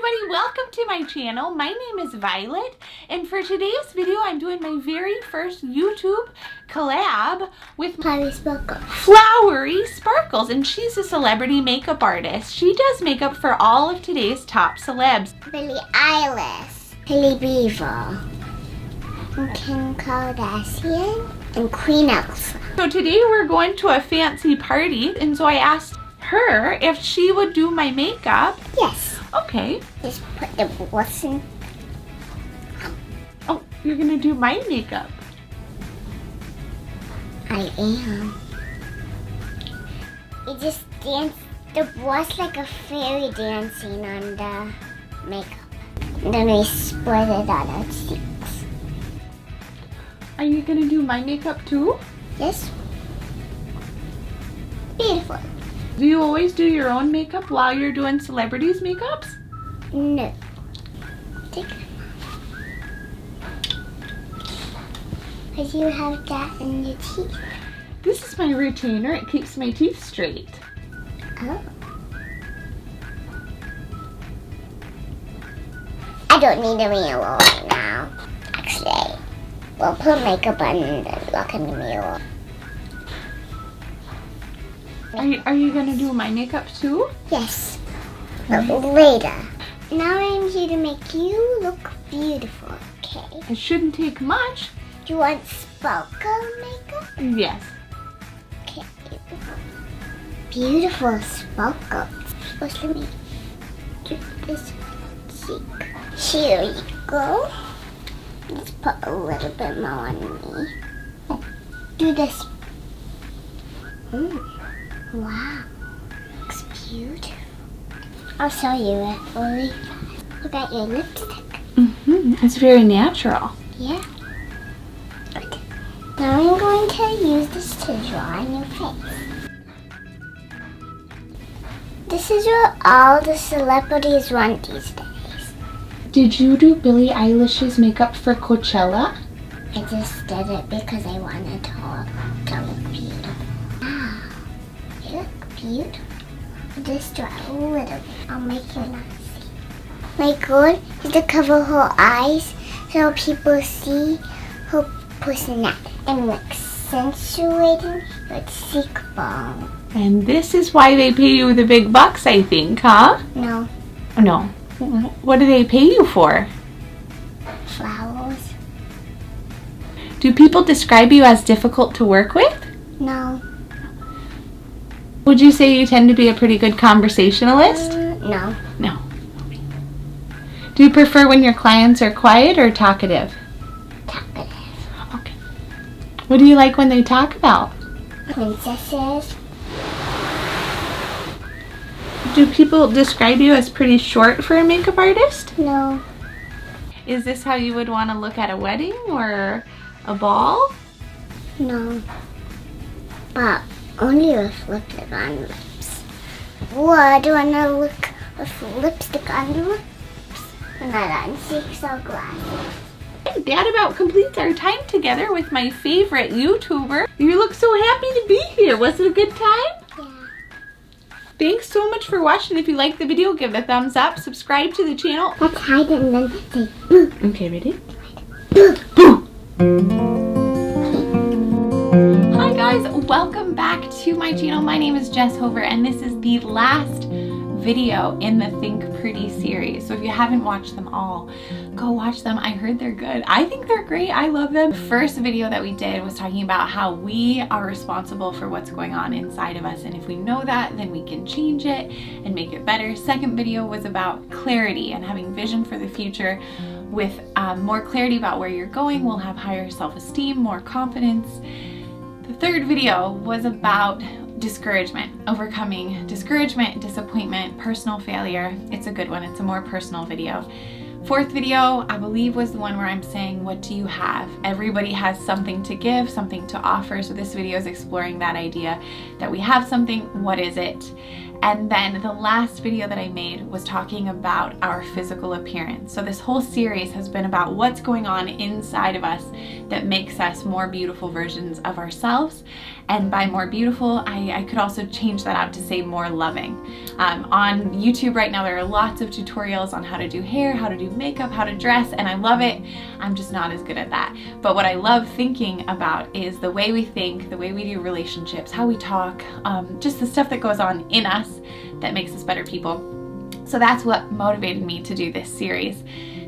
everybody, welcome to my channel. My name is Violet, and for today's video I'm doing my very first YouTube collab with Flowery Sparkles, and she's a celebrity makeup artist. She does makeup for all of today's top celebs. Billie Eilish, Hailey Bieber, and Kim Kardashian, and Queen Elsa. So today we're going to a fancy party, and so I asked her if she would do my makeup. Yes. Okay. Just put the brush in. Oh, you're gonna do my makeup. I am. You just dance the brush like a fairy dancing on the makeup. And then we spread it on our cheeks. Are you gonna do my makeup too? Yes. Beautiful. Do you always do your own makeup while you're doing celebrities' makeups? No. Take it. Because you have that in your teeth. This is my retainer. It keeps my teeth straight. Oh. I don't need a mirror right now. Actually, we'll put makeup on and then look in the mirror. Are you gonna do my makeup too? Yes, but later. Now I'm here to make you look beautiful, okay? It shouldn't take much. Do you want sparkle makeup? Yes. Okay. Beautiful sparkles. First, let me do this cheek. Here you go. Let's put a little bit more on me. Oh, do this. Wow, looks beautiful. I'll show you it really fast. Look at your lipstick. It's very natural. Yeah. Okay. Now I'm going to use this to draw on your face. This is what all the celebrities want these days. Did you do Billie Eilish's makeup for Coachella? I just did it because I wanted her to look beautiful. Wow, you look beautiful. Just draw a little bit. I'll make you not see. My goal is to cover her eyes so people see her personality and accentuating her cheekbone. And this is why they pay you the big bucks, I think, huh? No. No. What do they pay you for? Flowers. Do people describe you as difficult to work with? No. Would you say you tend to be a pretty good conversationalist? No. No. Do you prefer when your clients are quiet or talkative? Talkative. Okay. What do you like when they talk about? Princesses. Do people describe you as pretty short for a makeup artist? No. Is this how you would want to look at a wedding or a ball? No. But only with lipstick on lips. What? Do I want to look with lipstick on the lips? Not on cheeks or glasses. That about completes our time together with my favorite YouTuber. You look so happy to be here. Was it a good time? Yeah. Thanks so much for watching. If you liked the video, give it a thumbs up. Subscribe to the channel. Let's hide it and then say boo. Okay, ready? Boo. Boo! Hi guys, welcome back to my channel. My name is Jess Hover, and this is the last video in the Think Pretty series. So if you haven't watched them all, go watch them. I heard they're good. I think they're great. I love them. The first video that we did was talking about how we are responsible for what's going on inside of us, and if we know that, then we can change it and make it better. Second video was about clarity and having vision for the future. With more clarity about where you're going, we'll have higher self-esteem, more confidence. The third video was about discouragement, overcoming discouragement, disappointment, personal failure. It's a good one. It's a more personal video. Fourth video, I believe, was the one where I'm saying, what do you have? Everybody has something to give, something to offer. So this video is exploring that idea that we have something. What is it? And then the last video that I made was talking about our physical appearance. So this whole series has been about what's going on inside of us that makes us more beautiful versions of ourselves. And by more beautiful, I could also change that out to say more loving. On YouTube right now, there are lots of tutorials on how to do hair, how to do makeup, how to dress, and I love it. I'm just not as good at that. But what I love thinking about is the way we think, the way we do relationships, how we talk, just the stuff that goes on in us that makes us better people. So that's what motivated me to do this series.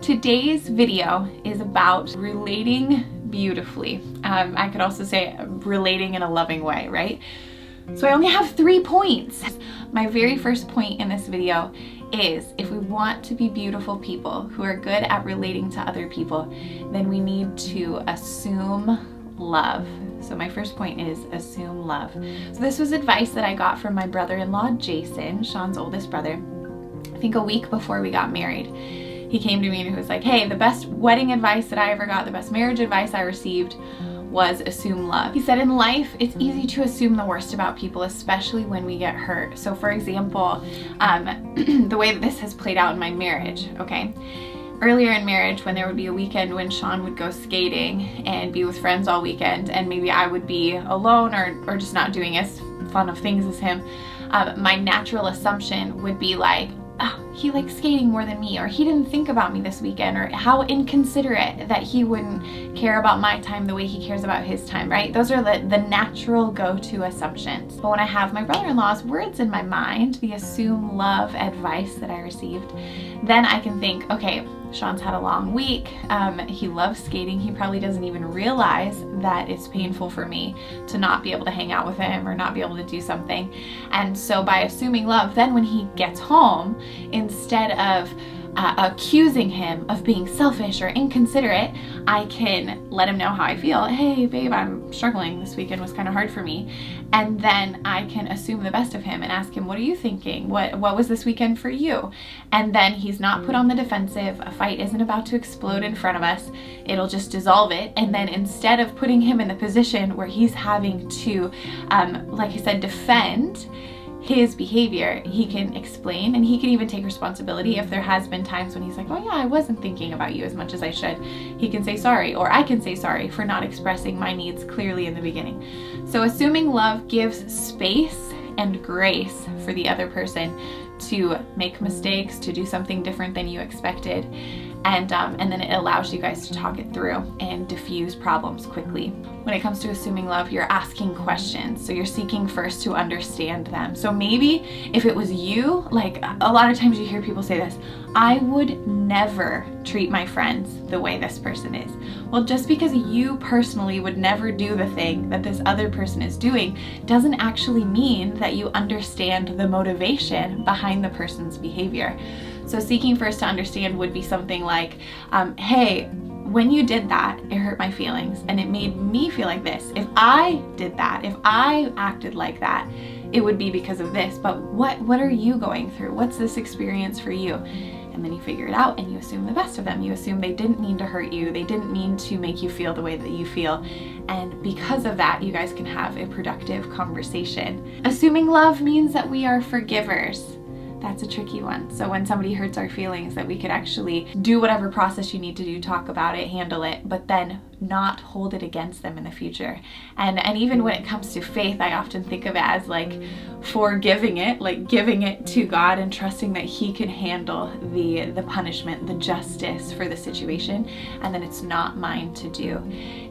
Today's video is about relating beautifully. I could also say relating in a loving way, right? So I only have 3 points. My very first point in this video is if we want to be beautiful people who are good at relating to other people, then we need to assume love. So my first point is assume love. So this was advice that I got from my brother-in-law, Jason, Sean's oldest brother, I think a week before we got married. He came to me and he was like, hey, the best wedding advice that I ever got, the best marriage advice I received was assume love. He said in life, it's easy to assume the worst about people, especially when we get hurt. So for example, the way that this has played out in my marriage, okay? Earlier in marriage, when there would be a weekend when Sean would go skating and be with friends all weekend, and maybe I would be alone or just not doing as fun of things as him, my natural assumption would be like, oh, he likes skating more than me, or he didn't think about me this weekend, or how inconsiderate that he wouldn't care about my time the way he cares about his time, right? Those are the natural go-to assumptions. But when I have my brother-in-law's words in my mind, the assume love advice that I received, then I can think, okay, Sean's had a long week. He loves skating. He probably doesn't even realize that it's painful for me to not be able to hang out with him or not be able to do something. And so by assuming love, then when he gets home, instead of accusing him of being selfish or inconsiderate, I can let him know how I feel. Hey babe, I'm struggling. This weekend was kind of hard for me. And then I can assume the best of him and ask him, what are you thinking? What was this weekend for you? And then he's not put on the defensive. A fight isn't about to explode in front of us. It'll just dissolve it. And then instead of putting him in the position where he's having to, like I said, defend his behavior, he can explain, and he can even take responsibility if there has been times when he's like, oh yeah, I wasn't thinking about you as much as I should. He can say sorry, or I can say sorry for not expressing my needs clearly in the beginning. So assuming love gives space and grace for the other person to make mistakes, to do something different than you expected. And then it allows you guys to talk it through and diffuse problems quickly. When it comes to assuming love, you're asking questions. So you're seeking first to understand them. So maybe if it was you, like a lot of times you hear people say this, I would never treat my friends the way this person is. Well, just because you personally would never do the thing that this other person is doing doesn't actually mean that you understand the motivation behind the person's behavior. So seeking first to understand would be something like, hey, when you did that, it hurt my feelings and it made me feel like this. If I did that, if I acted like that, it would be because of this. But what are you going through? What's this experience for you? And then you figure it out and you assume the best of them. You assume they didn't mean to hurt you. They didn't mean to make you feel the way that you feel. And because of that, you guys can have a productive conversation. Assuming love means that we are forgivers. That's a tricky one. So when somebody hurts our feelings, that we could actually do whatever process you need to do, talk about it, handle it, but then not hold it against them in the future. And even when it comes to faith, I often think of it as like forgiving it, like giving it to God and trusting that He can handle the punishment, the justice for the situation, and then it's not mine to do.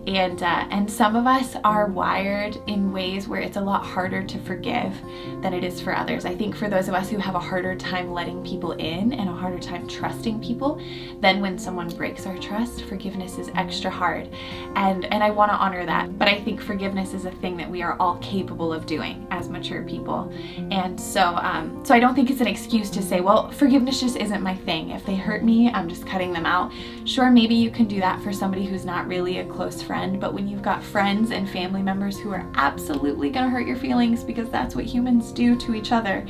And some of us are wired in ways where it's a lot harder to forgive than it is for others. I think for those of us who have a harder time letting people in and a harder time trusting people, then when someone breaks our trust, forgiveness is extra hard. And I want to honor that. But I think forgiveness is a thing that we are all capable of doing as mature people. And so I don't think it's an excuse to say, well, forgiveness just isn't my thing. If they hurt me, I'm just cutting them out. Sure, maybe you can do that for somebody who's not really a close friend, but when you've got friends and family members who are absolutely going to hurt your feelings because that's what humans do to each other,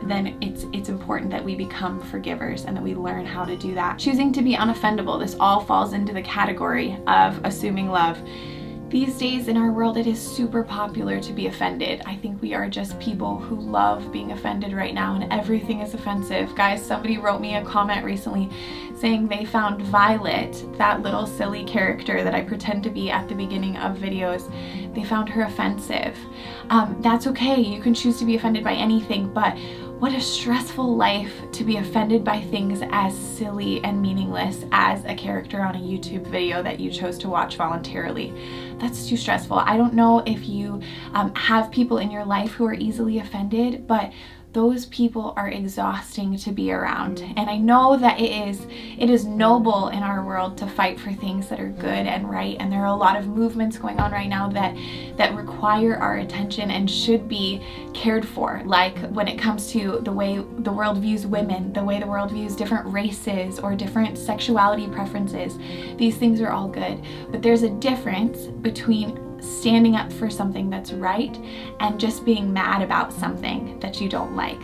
then it's important that we become forgivers and that we learn how to do that. Choosing to be unoffendable, this all falls into the category of assuming love. These days in our world, it is super popular to be offended. I think we are just people who love being offended right now, and everything is offensive. Guys, somebody wrote me a comment recently saying they found Violet, that little silly character that I pretend to be at the beginning of videos, they found her offensive. That's okay. You can choose to be offended by anything, but what a stressful life to be offended by things as silly and meaningless as a character on a YouTube video that you chose to watch voluntarily. That's too stressful. I don't know if you have people in your life who are easily offended, but those people are exhausting to be around. And I know that it is noble in our world to fight for things that are good and right, and there are a lot of movements going on right now that require our attention and should be cared for, like when it comes to the way the world views women, the way the world views different races or different sexuality preferences. These things are all good, but there's a difference between standing up for something that's right and just being mad about something that you don't like.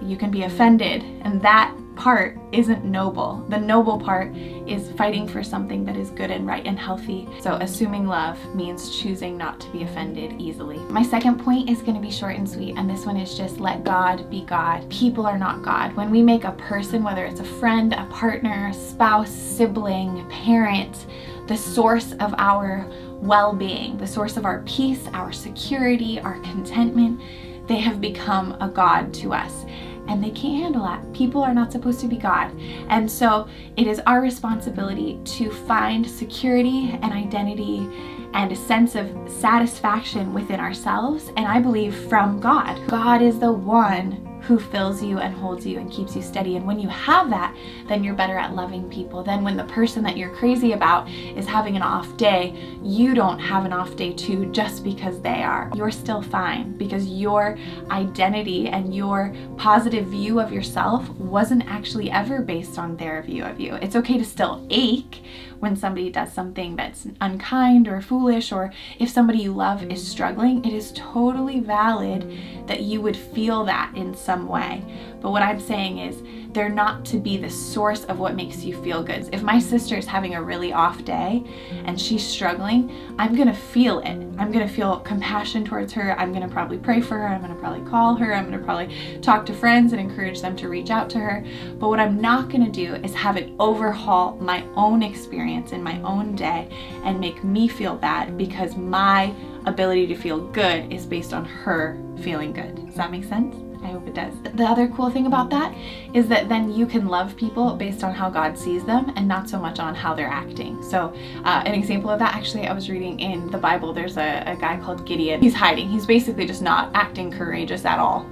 You can be offended, and that part isn't noble. The noble part is fighting for something that is good and right and healthy. So assuming love means choosing not to be offended easily. My second point is going to be short and sweet, and this one is just let God be God. People are not God. When we make a person, whether it's a friend, a partner, a spouse, sibling, parent, the source of our well-being, the source of our peace, our security, our contentment, they have become a God to us, and they can't handle that. People are not supposed to be God. And so it is our responsibility to find security and identity and a sense of satisfaction within ourselves, and I believe from God. God is the one who fills you and holds you and keeps you steady. And when you have that, then you're better at loving people. Then when the person that you're crazy about is having an off day, you don't have an off day too just because they are. You're still fine because your identity and your positive view of yourself wasn't actually ever based on their view of you. It's okay to still ache when somebody does something that's unkind or foolish, or if somebody you love is struggling. It is totally valid that you would feel that in some way. But what I'm saying is they're not to be the source of what makes you feel good. If my sister is having a really off day and she's struggling, I'm gonna feel it. I'm gonna feel compassion towards her. I'm gonna probably pray for her. I'm gonna probably call her. I'm gonna probably talk to friends and encourage them to reach out to her. But what I'm not gonna do is have it overhaul my own experience in my own day and make me feel bad because my ability to feel good is based on her feeling good. Does that make sense? I hope it does. The other cool thing about that is that then you can love people based on how God sees them and not so much on how they're acting. So an example of that, actually, I was reading in the Bible, there's a guy called Gideon. He's hiding. He's basically just not acting courageous at all.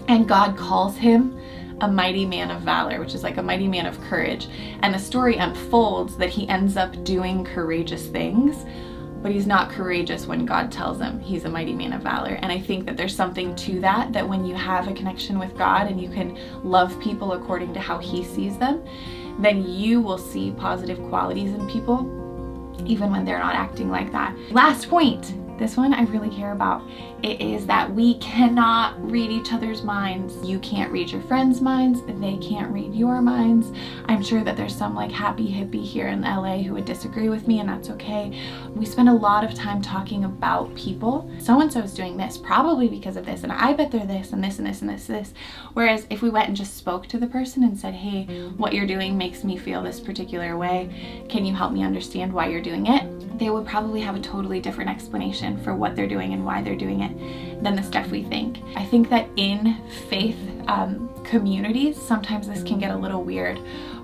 And God calls him a mighty man of valor, which is like a mighty man of courage. And the story unfolds that he ends up doing courageous things, but he's not courageous when God tells him he's a mighty man of valor. And I think that there's something to that when you have a connection with God and you can love people according to how he sees them, then you will see positive qualities in people, even when they're not acting like that. Last point. This one I really care about. It is that we cannot read each other's minds. You can't read your friends' minds. They can't read your minds. I'm sure that there's some like happy hippie here in LA who would disagree with me, and that's okay. We spend a lot of time talking about people. So-and-so is doing this, probably because of this, and I bet they're this and this and this and this. Whereas if we went and just spoke to the person and said, hey, what you're doing makes me feel this particular way. Can you help me understand why you're doing it? They would probably have a totally different explanation for what they're doing and why they're doing it than the stuff we think. I think that in faith communities, sometimes this can get a little weird,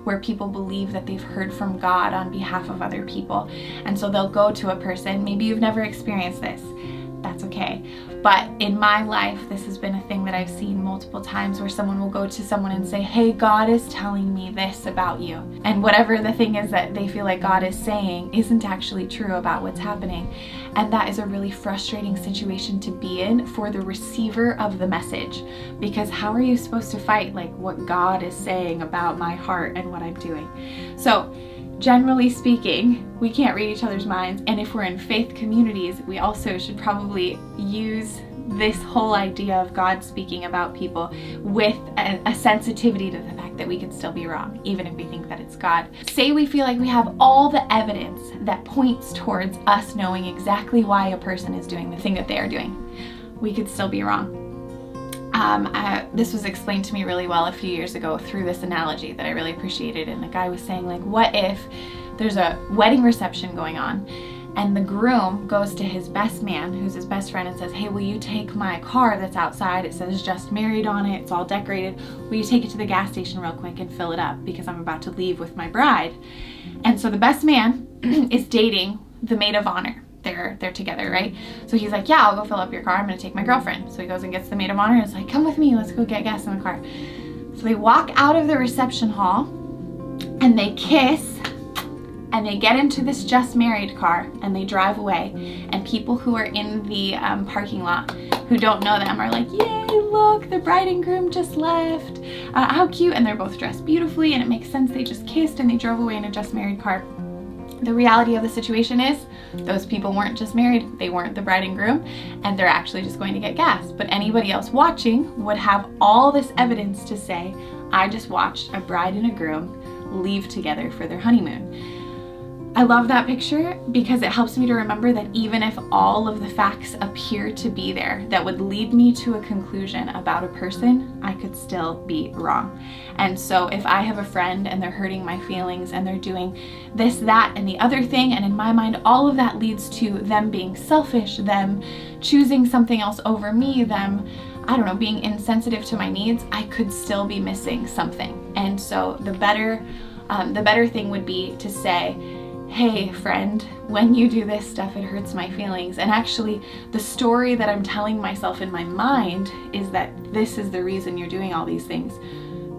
where people believe that they've heard from God on behalf of other people. And so they'll go to a person, maybe you've never experienced this, that's okay. But in my life, this has been a thing that I've seen multiple times where someone will go to someone and say, hey, God is telling me this about you. And whatever the thing is that they feel like God is saying isn't actually true about what's happening. And that is a really frustrating situation to be in for the receiver of the message. Because how are you supposed to fight like what God is saying about my heart and what I'm doing? So generally speaking, we can't read each other's minds, and if we're in faith communities, we also should probably use this whole idea of God speaking about people with a sensitivity to the fact that we could still be wrong, even if we think that it's God. Say we feel like we have all the evidence that points towards us knowing exactly why a person is doing the thing that they are doing. We could still be wrong. This was explained to me really well a few years ago through this analogy that I really appreciated. And the guy was saying, like, what if there's a wedding reception going on and the groom goes to his best man, who's his best friend, and says, hey, will you take my car that's outside? It says just married on it. It's all decorated. Will you take it to the gas station real quick and fill it up because I'm about to leave with my bride? And so the best man is dating the maid of honor. They're together, right? So he's like, yeah, I'll go fill up your car. I'm gonna take my girlfriend. So he goes and gets the maid of honor and is like, come with me, let's go get gas in the car. So they walk out of the reception hall and they kiss and they get into this just married car and they drive away. And people who are in the parking lot who don't know them are like, yay, look, the bride and groom just left. How cute. And they're both dressed beautifully and it makes sense. They just kissed and they drove away in a just married car. The reality of the situation is those people weren't just married, they weren't the bride and groom, and they're actually just going to get gas. But anybody else watching would have all this evidence to say, I just watched a bride and a groom leave together for their honeymoon. I love that picture because it helps me to remember that even if all of the facts appear to be there that would lead me to a conclusion about a person, I could still be wrong. And so if I have a friend and they're hurting my feelings and they're doing this, that, and the other thing, and in my mind, all of that leads to them being selfish, them choosing something else over me, them, I don't know, being insensitive to my needs, I could still be missing something. And so the better thing would be to say, hey friend, when you do this stuff, it hurts my feelings. And actually the story that I'm telling myself in my mind is that this is the reason you're doing all these things.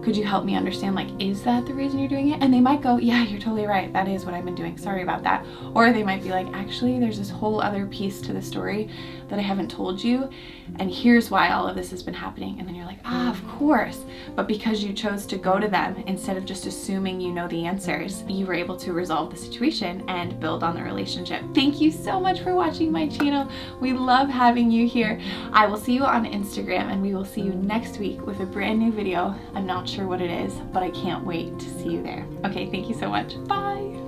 Could you help me understand, like, is that the reason you're doing it? And they might go, yeah, you're totally right. That is what I've been doing. Sorry about that. Or they might be like, actually, there's this whole other piece to the story that I haven't told you. And here's why all of this has been happening. And then you're like, ah, of course. But because you chose to go to them instead of just assuming you know the answers, you were able to resolve the situation and build on the relationship. Thank you so much for watching my channel. We love having you here. I will see you on Instagram and we will see you next week with a brand new video. I'm not sure what it is, but I can't wait to see you there. Okay, thank you so much. Bye.